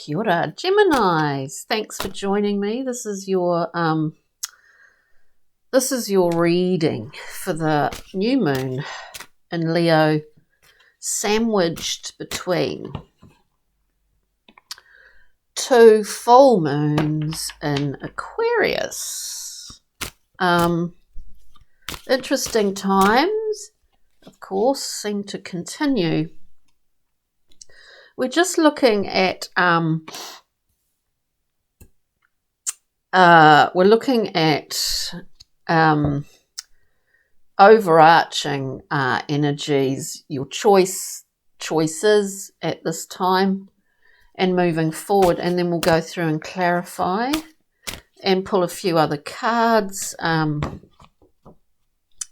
Kia ora, Geminis. Thanks for joining me. This is your reading for the new moon in Leo, sandwiched between two full moons in Aquarius. Interesting times, of course, seem to continue. We're just looking at overarching energies, your choices at this time and moving forward, and then we'll go through and clarify and pull a few other cards at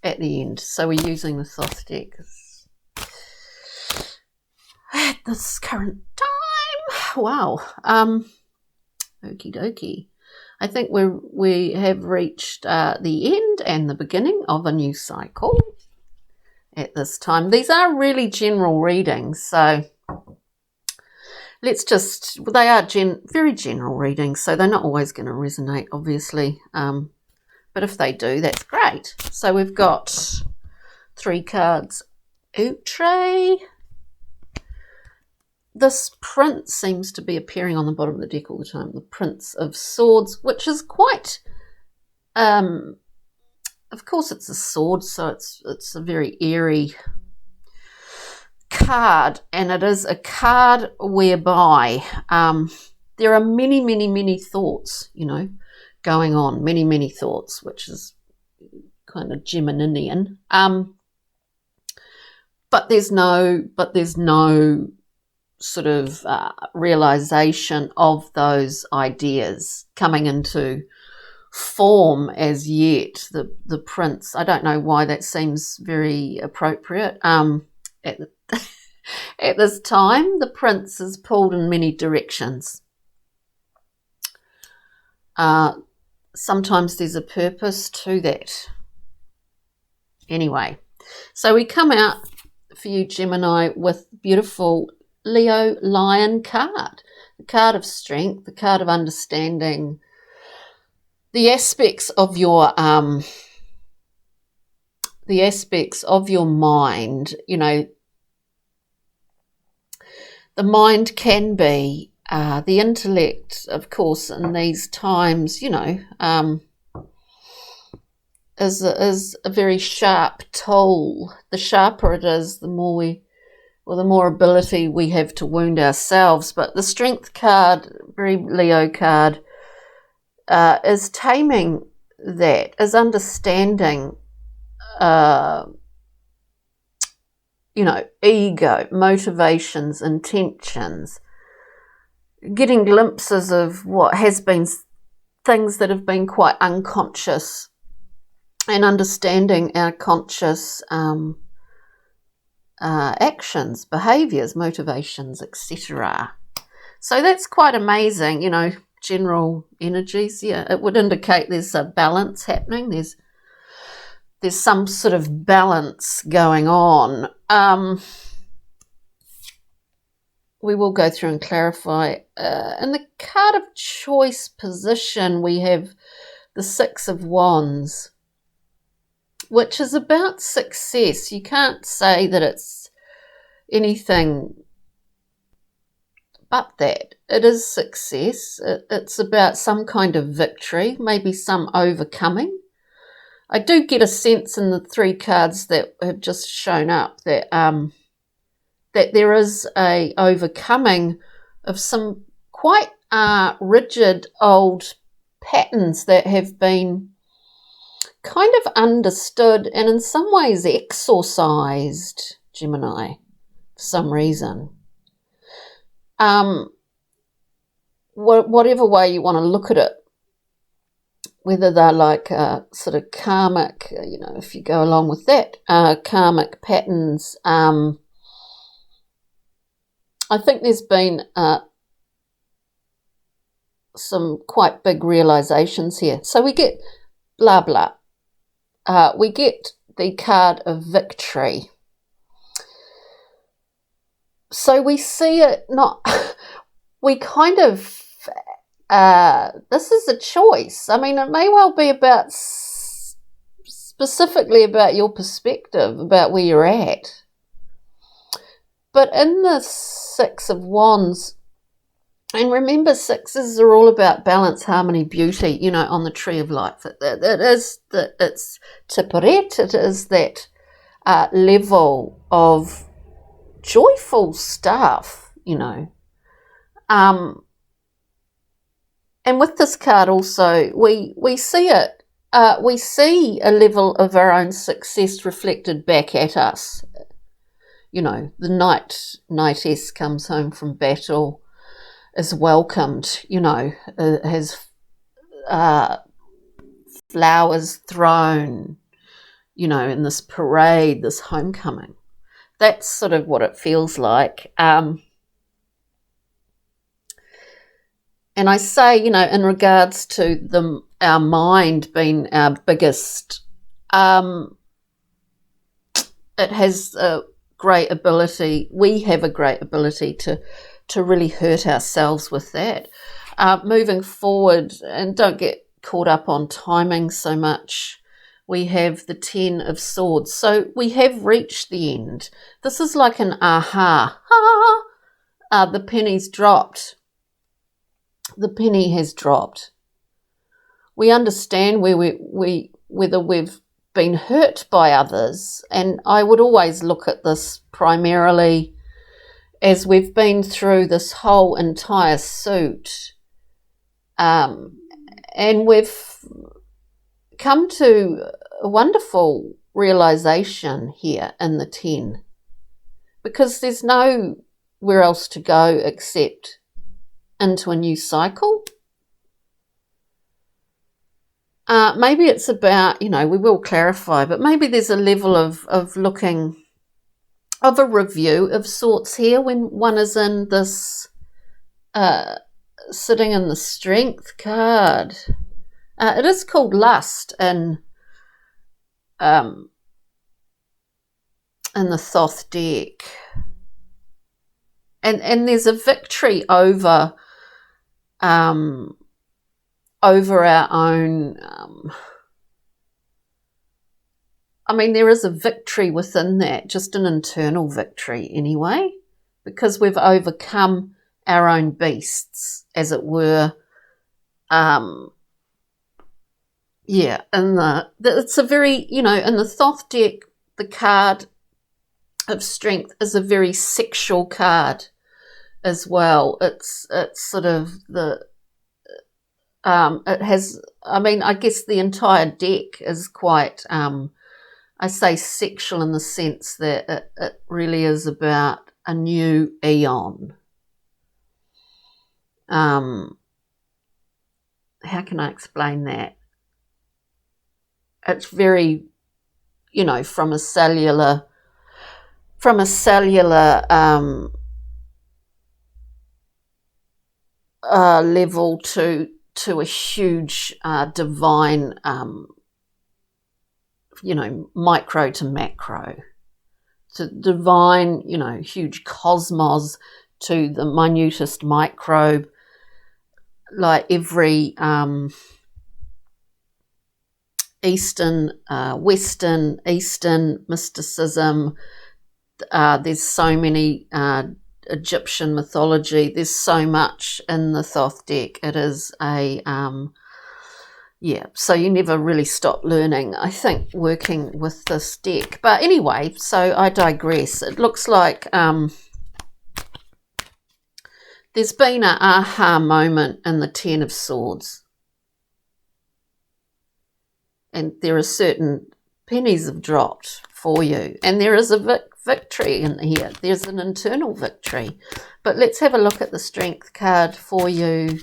the end. So we're using the Thoth deck at this current time. Wow. Okie dokie. I think we have reached the end and the beginning of a new cycle at this time. These are really general readings, so they are very general readings, so they're not always going to resonate, obviously. But if they do, that's great. So we've got 3 cards. Outre. This Prince seems to be appearing on the bottom of the deck all the time. The Prince of Swords, which is quite, of course it's a sword, so it's a very airy card, and it is a card whereby there are many, many, many thoughts, going on, many, many thoughts, which is kind of Geminian. But there's no sort of realization of those ideas coming into form as yet. The Prince, I don't know why that seems very appropriate at this time. The Prince is pulled in many directions. Sometimes there's a purpose to that. Anyway, so we come out for you, Gemini, with beautiful Leo Lion card, the card of strength, the card of understanding the aspects of your mind. The mind can be the intellect, of course, in these times, is a very sharp tool. The sharper it is, the more ability we have to wound ourselves. But the strength card, very Leo card, is taming that, is understanding, ego, motivations, intentions, getting glimpses of what has been things that have been quite unconscious, and understanding our conscious actions, behaviours, motivations, etc. So that's quite amazing, general energies. Yeah, it would indicate there's a balance happening. There's some sort of balance going on. We will go through and clarify. In the card of choice position, we have the 6 of Wands, which is about success. You can't say that it's anything but that. It is success. It's about some kind of victory, maybe some overcoming. I do get a sense in the 3 cards that have just shown up that that there is a overcoming of some quite rigid old patterns that have been kind of understood and in some ways exorcised, Gemini, for some reason. Whatever way you want to look at it, whether they're like sort of karmic, if you go along with that, karmic patterns. I think there's been some quite big realizations here. So we get blah, blah. We get the card of victory. So we see it not we kind of, this is a choice. I mean, it may well be about, specifically about your perspective, about where you're at. But in the Six of Wands, and remember, sixes are all about balance, harmony, beauty, you know, on the tree of life. It's tipuret, it is that level of joyful stuff, you know. And with this card also, we see it, we see a level of our own success reflected back at us. You know, the knightess comes home from battle, is welcomed, you know, has flowers thrown, you know, in this parade, this homecoming. That's sort of what it feels like. And I say, you know, in regards to our mind being our biggest, it has a great ability, we have a great ability to really hurt ourselves with that. Moving forward, and don't get caught up on timing so much, we have the Ten of Swords. So we have reached the end. This is like an aha. The penny's dropped. The penny has dropped. We understand whether we've been hurt by others, and I would always look at this primarily as we've been through this whole entire suit, and we've come to a wonderful realization here in the 10, because there's nowhere else to go except into a new cycle. Maybe it's about, you know, we will clarify, but maybe there's a level of looking, of a review of sorts here when one is in this, sitting in the Strength card. It is called Lust in the Thoth deck. And there's a victory over our own, I mean, there is a victory within that, just an internal victory anyway, because we've overcome our own beasts, as it were. Yeah, and it's a very, you know, in the Thoth deck, the card of Strength is a very sexual card as well. It's sort of it has, I mean, I guess the entire deck is quite, I say sexual in the sense that it really is about a new eon. How can I explain that? It's very, you know, from a cellular level to a huge divine, you know, micro to macro, to divine, you know, huge cosmos to the minutest microbe, like every Eastern, Western, Eastern mysticism. There's so many Egyptian mythology. There's so much in the Thoth deck. It is a yeah, so you never really stop learning, I think, working with this deck. But anyway, so I digress. It looks like there's been an aha moment in the Ten of Swords. And there are certain pennies have dropped for you. And there is a victory in here. There's an internal victory. But let's have a look at the Strength card for you.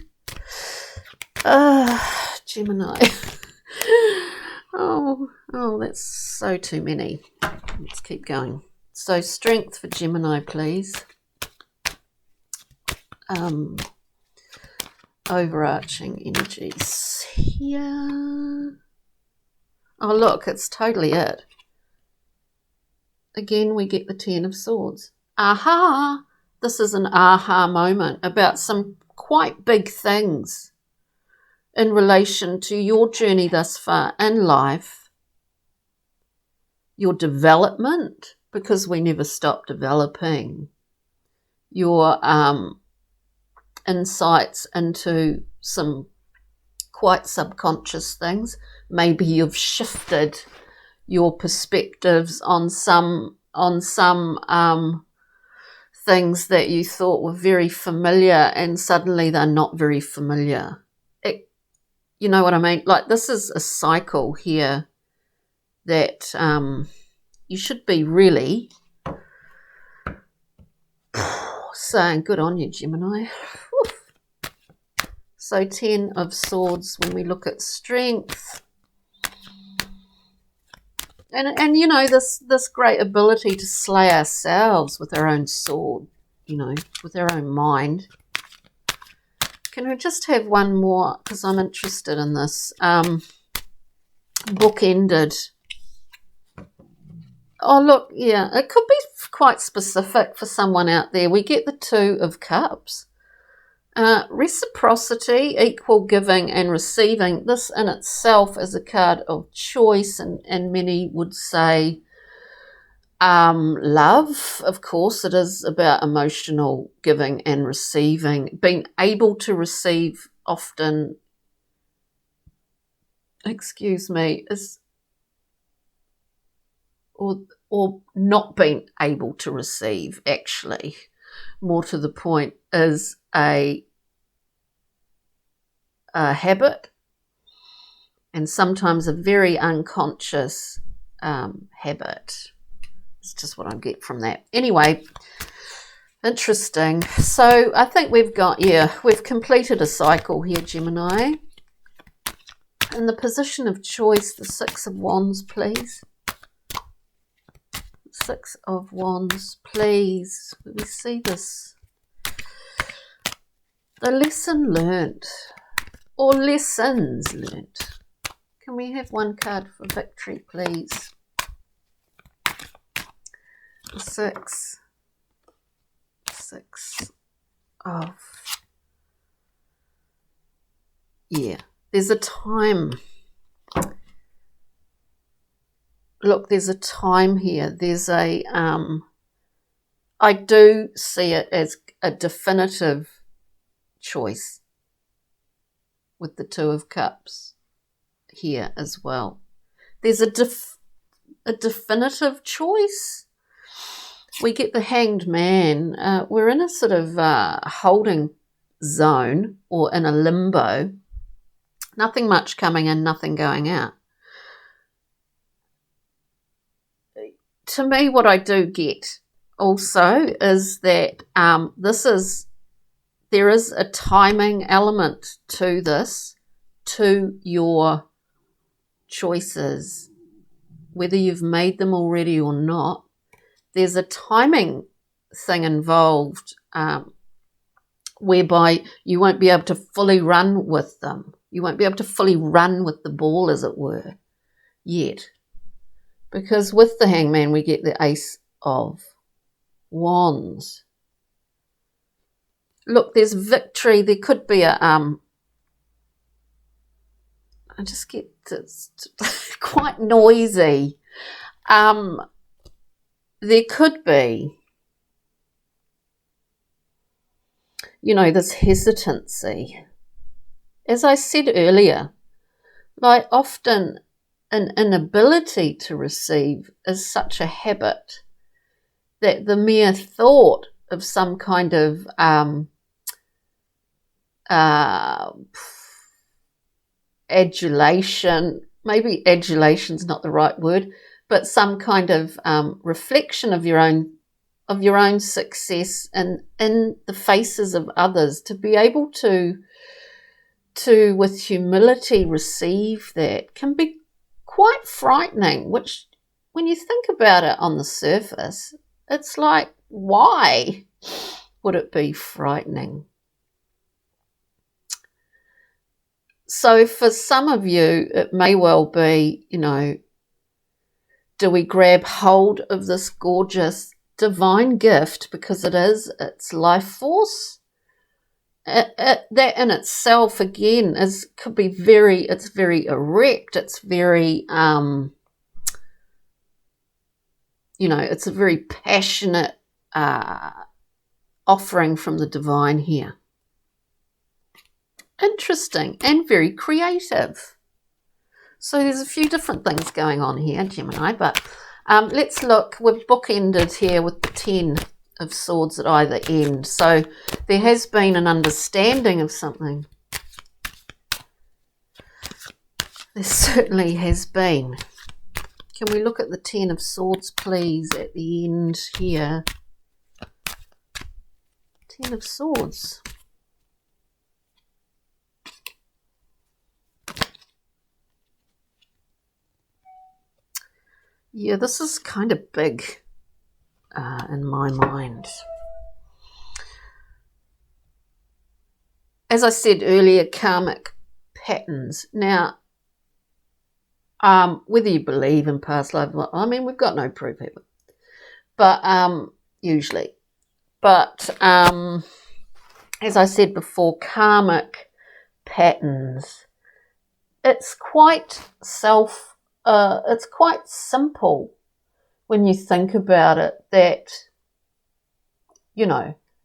Gemini. oh, that's so too many. Let's keep going. So Strength for Gemini, please. Overarching energies here. Oh, look, it's totally it. Again, we get the Ten of Swords. Aha! this is an aha moment about some quite big things in relation to your journey thus far in life, your development, because we never stop developing, your insights into some quite subconscious things. Maybe you've shifted your perspectives on some things that you thought were very familiar, and suddenly they're not very familiar. You know what I mean? Like, this is a cycle here that you should be really saying, good on you, Gemini. So 10 of Swords when we look at strength. And you know, this great ability to slay ourselves with our own sword, you know, with our own mind. Can we just have one more? Because I'm interested in this. Book-ended. Oh, look, yeah, it could be quite specific for someone out there. We get the 2 of Cups. Reciprocity, equal giving and receiving. This in itself is a card of choice, and many would say love. Of course, it is about emotional giving and receiving. Being able to receive often, is or not being able to receive, actually, more to the point, is a habit, and sometimes a very unconscious habit. It's just what I get from that. Anyway, interesting. So I think we've completed a cycle here, Gemini. In the position of choice, the 6 of Wands, please. 6 of Wands, please. We see this. The lesson learnt, or lessons learnt. Can we have one card for victory, please? The 6 of... Yeah, there's a time... Look, there's a time here. There's a, I do see it as a definitive choice with the 2 of Cups here as well. There's a definitive choice. We get the Hanged Man. We're in a sort of holding zone, or in a limbo. Nothing much coming in, nothing going out. To me, what I do get also is that there is a timing element to this, to your choices, whether you've made them already or not. There's a timing thing involved whereby you won't be able to fully run with them. You won't be able to fully run with the ball, as it were, yet. Because with the Hangman, we get the Ace of Wands. Look, there's victory. There could be a... I just get it's quite noisy. There could be, you know, this hesitancy. As I said earlier, like, often an inability to receive is such a habit that the mere thought of some kind of adulation, maybe adulation's not the right word, but some kind of reflection of your own success and in the faces of others, to be able to with humility receive that, can be quite frightening, which, when you think about it on the surface, it's like, why would it be frightening? So for some of you, it may well be, you know, do we grab hold of this gorgeous divine gift, because it's life force. That in itself, again, could be it's very erect. It's very, it's a very passionate offering from the divine here. Interesting and very creative. So there's a few different things going on here, Gemini, but let's look. We've bookended here with the 10 of Swords at either end. So there has been an understanding of something. There certainly has been. Can we look at the 10 of Swords, please, at the end here? 10 of Swords. Yeah, this is kind of big in my mind. As I said earlier, karmic patterns. Now, whether you believe in past life, I mean, we've got no proof of it, but usually. But as I said before, karmic patterns. It's quite it's quite simple when you think about it, that,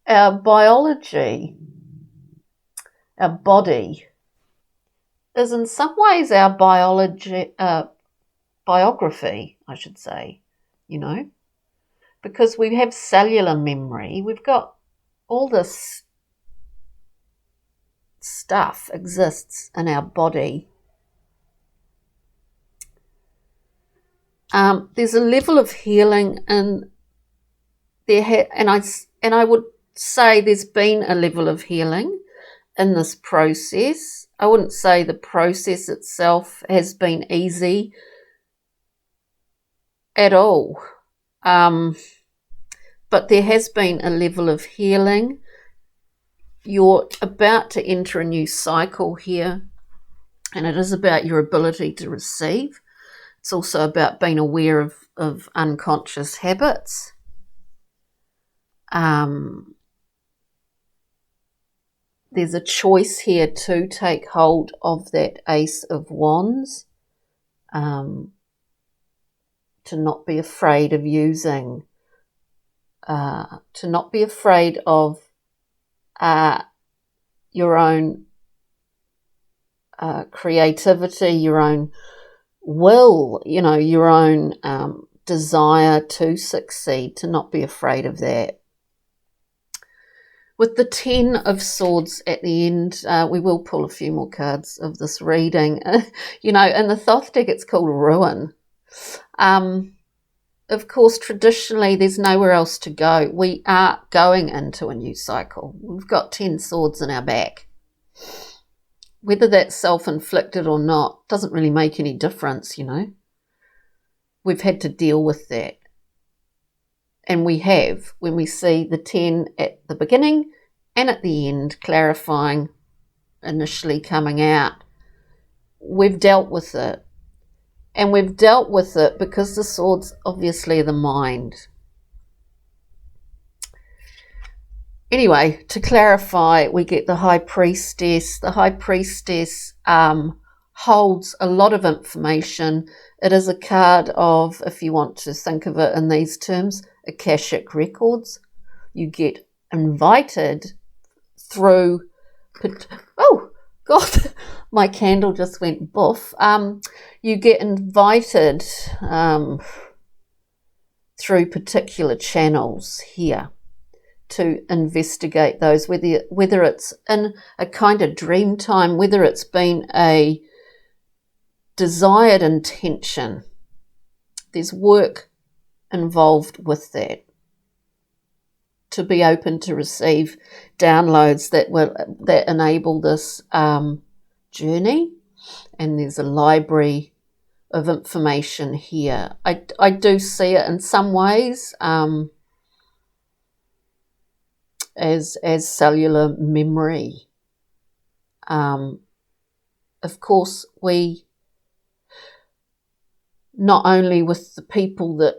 our biology, our body, is in some ways our biography, I should say, because we have cellular memory. We've got all this stuff exists in our body. There's a level of healing and I would say there's been a level of healing in this process. I wouldn't say the process itself has been easy at all, but there has been a level of healing. You're about to enter a new cycle here, and it is about your ability to receive. It's also about being aware of unconscious habits. There's a choice here to take hold of that Ace of Wands, to not be afraid of using, to not be afraid of your own creativity, your own will, your own desire to succeed, to not be afraid of that. With the 10 of Swords at the end, we will pull a few more cards of this reading. In the Thoth deck, it's called Ruin. Of course, traditionally, there's nowhere else to go. We are going into a new cycle. We've got 10 swords in our back. Whether that's self-inflicted or not doesn't really make any difference, We've had to deal with that. And we have, when we see the 10 at the beginning and at the end, clarifying, initially coming out, we've dealt with it. And we've dealt with it because the swords obviously are the mind. Anyway, to clarify, we get the High Priestess. The High Priestess holds a lot of information. It is a card of, if you want to think of it in these terms, Akashic records. You get invited through, oh God, my candle just went boof. You get invited through particular channels here to investigate those, whether it's in a kind of dream time, whether it's been a desired intention. There's work involved with that, to be open to receive downloads that enable this journey. And there's a library of information here. I do see it in some ways as cellular memory. Of course, we, not only with the people that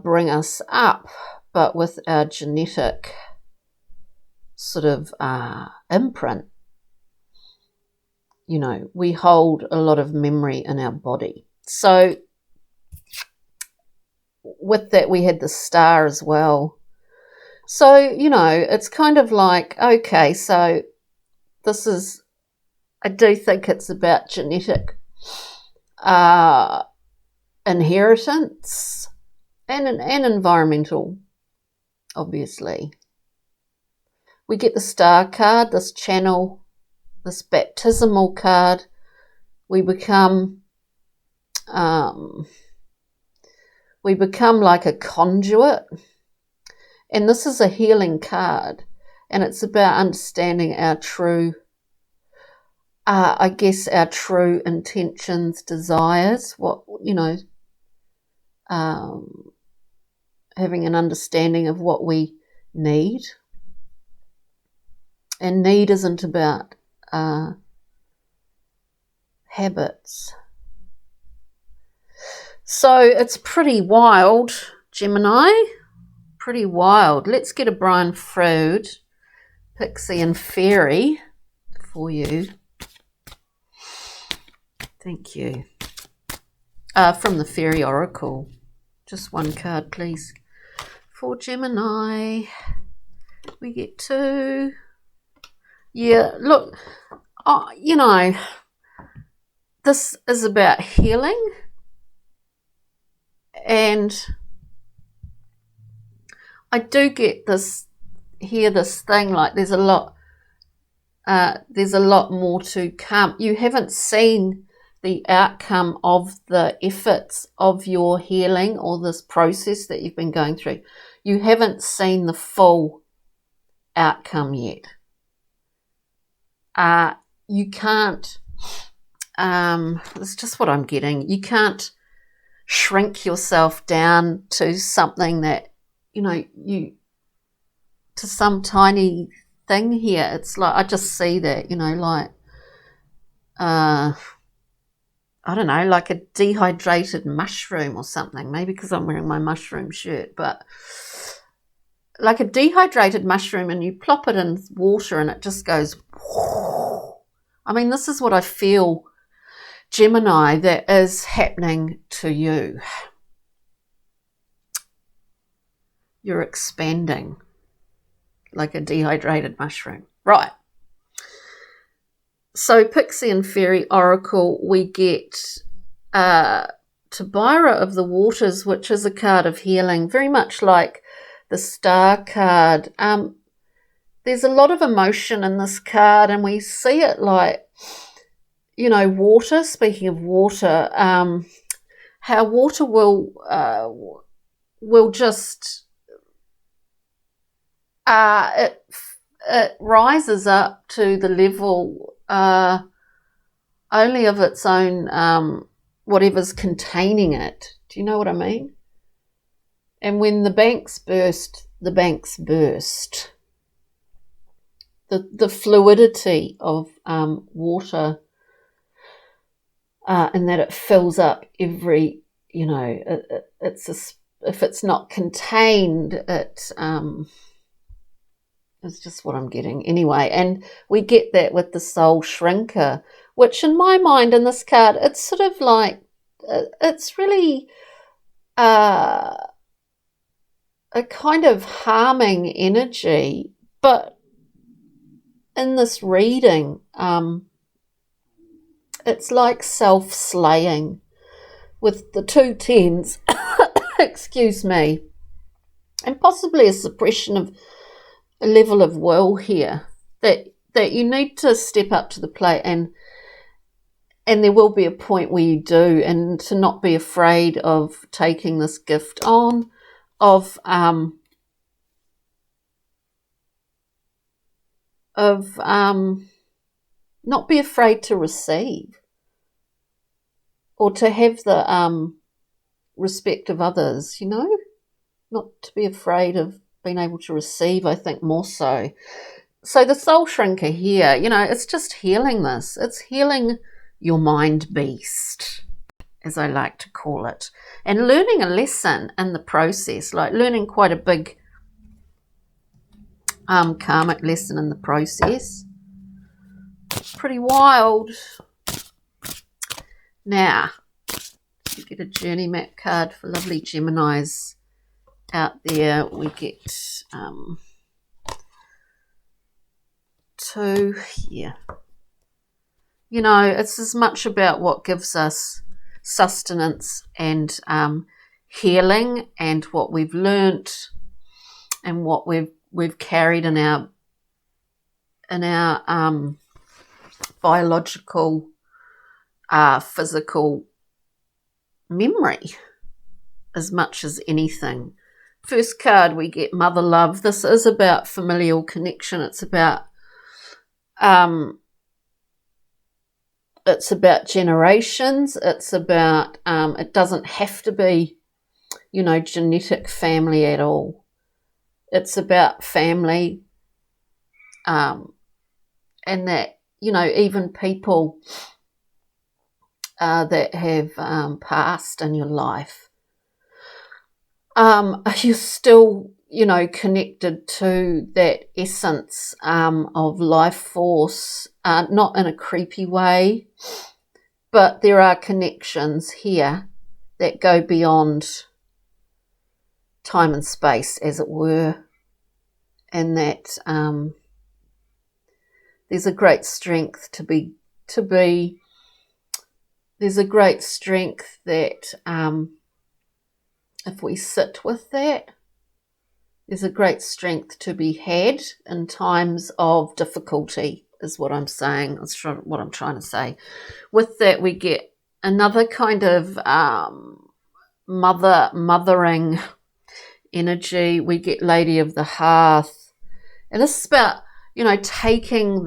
bring us up, but with our genetic sort of imprint, you know, we hold a lot of memory in our body. So with that, we had the star as well. So, you know, it's kind of like, okay, so this is, I do think it's about genetic inheritance and environmental, obviously. We get the star card, this channel, this baptismal card. We become like a conduit. And this is a healing card. And it's about understanding our true, I guess, our true intentions, desires, what, you know, having an understanding of what we need. And need isn't about habits. So it's pretty wild, Gemini. Pretty wild. Let's get a Brian Froud, Pixie and Fairy for you. Thank you. From the Fairy Oracle. Just one card, please. For Gemini. We get 2. Yeah, look, you know, this is about healing. And I do get this, hear this thing like there's a lot more to come. You haven't seen the outcome of the efforts of your healing or this process that you've been going through. You haven't seen the full outcome yet. You can't, it's just what I'm getting. You can't shrink yourself down to something that, you know, to some tiny thing here. It's like, I just see that, you know, like, I don't know, like a dehydrated mushroom or something, maybe because I'm wearing my mushroom shirt, but like a dehydrated mushroom, and you plop it in water and it just goes, I mean, this is what I feel, Gemini, that is happening to you. You're expanding like a dehydrated mushroom. Right. So Pixie and Fairy Oracle, we get Tabira of the Waters, which is a card of healing, very much like the Star card. There's a lot of emotion in this card, and we see it like, you know, water. Speaking of water, how water will just it rises up to the level only of its own whatever's containing it. Do you know what I mean? And when the banks burst, the banks burst. The fluidity of water, and that it fills up every, you know, if it's not contained, it's just what I'm getting anyway. And we get that with the Soul Shrinker, which in my mind in this card, it's sort of like, it's really a kind of harming energy. But in this reading, it's like self-slaying with the 2 tens, excuse me, and possibly a suppression of a level of will here that you need to step up to the plate, and there will be a point where you do, and to not be afraid of taking this gift on, of not be afraid to receive or to have the respect of others, you know, not to be afraid of being able to receive, I think, more so. So the Soul Shrinker here, you know, it's just healing this. It's healing your mind beast, as I like to call it, and learning a lesson in the process, like learning quite a big karmic lesson in the process. Pretty wild. Now, we get a journey map card for lovely Geminis out there. We get 2 here. You know, it's as much about what gives us sustenance and healing, and what we've learnt and what we've carried in our biological, physical memory, as much as anything. First card, we get Mother Love. This is about familial connection. It's about generations. It's about it doesn't have to be, you know, genetic family at all. It's about family, and that, you know, even people that have passed in your life, you're still, you know, connected to that essence of life force, not in a creepy way, but there are connections here that go beyond time and space, as it were, and that there's a great strength there's a great strength that if we sit with that, there's a great strength to be had in times of difficulty, is what I'm saying. That's what I'm trying to say. With that, we get another kind of mothering energy. We get Lady of the Hearth. And this is about, you know, taking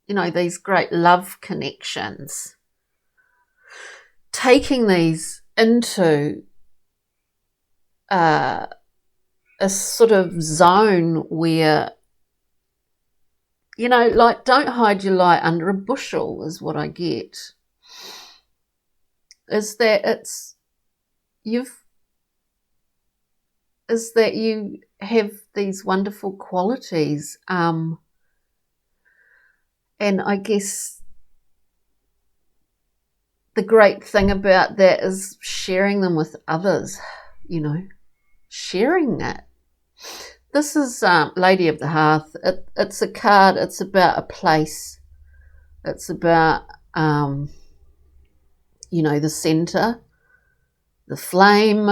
you know, these great love connections, taking these into a sort of zone where, you know, like, don't hide your light under a bushel, is what I get. Is that you have these wonderful qualities, and I guess the great thing about that is sharing them with others, you know, sharing that. This is Lady of the Hearth. It's a card. It's about a place. It's about, you know, the centre, the flame.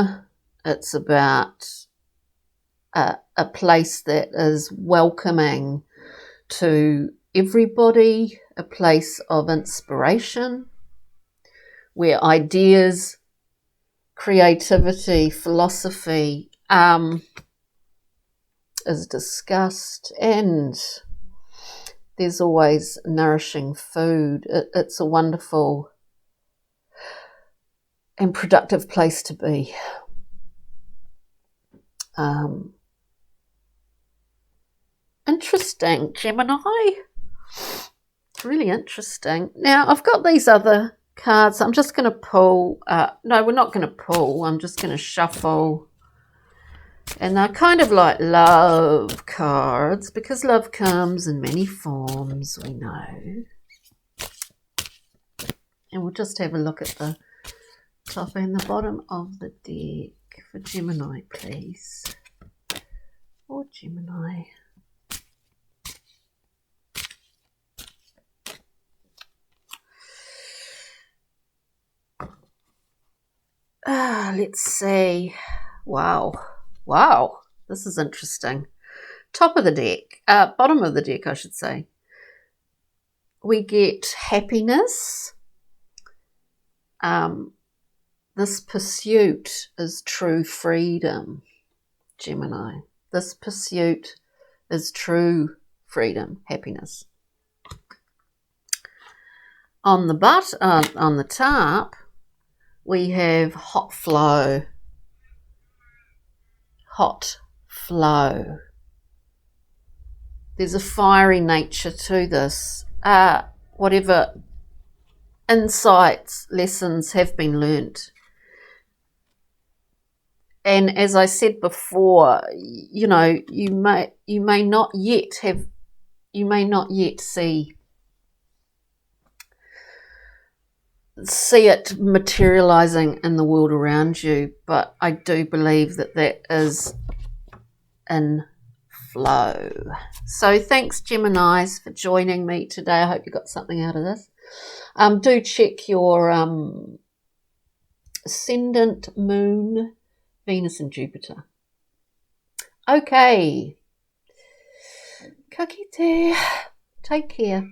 It's about a place that is welcoming to everybody, a place of inspiration, where ideas, creativity, philosophy is discussed, and there's always nourishing food. It's a wonderful and productive place to be. Interesting, Gemini. Really interesting. Now, I've got these other cards. I'm just going to pull. No, we're not going to pull. I'm just going to shuffle. And they're kind of like love cards, because love comes in many forms, we know. And we'll just have a look at the top and the bottom of the deck for Gemini, please. Or Gemini. Let's see. Wow, this is interesting. Top of the deck, bottom of the deck, I should say. We get happiness. This pursuit is true freedom, Gemini. This pursuit is true freedom, happiness. On the top, we have hot flow. Hot flow. There's a fiery nature to this. Whatever insights, lessons have been learnt, And as I said before, you know, you may not yet see it materializing in the world around you, but I do believe that is in flow. So thanks, Geminis, for joining me today. I hope you got something out of this. Do check your ascendant, moon, Venus and Jupiter. Okay. Ka kite. Take care.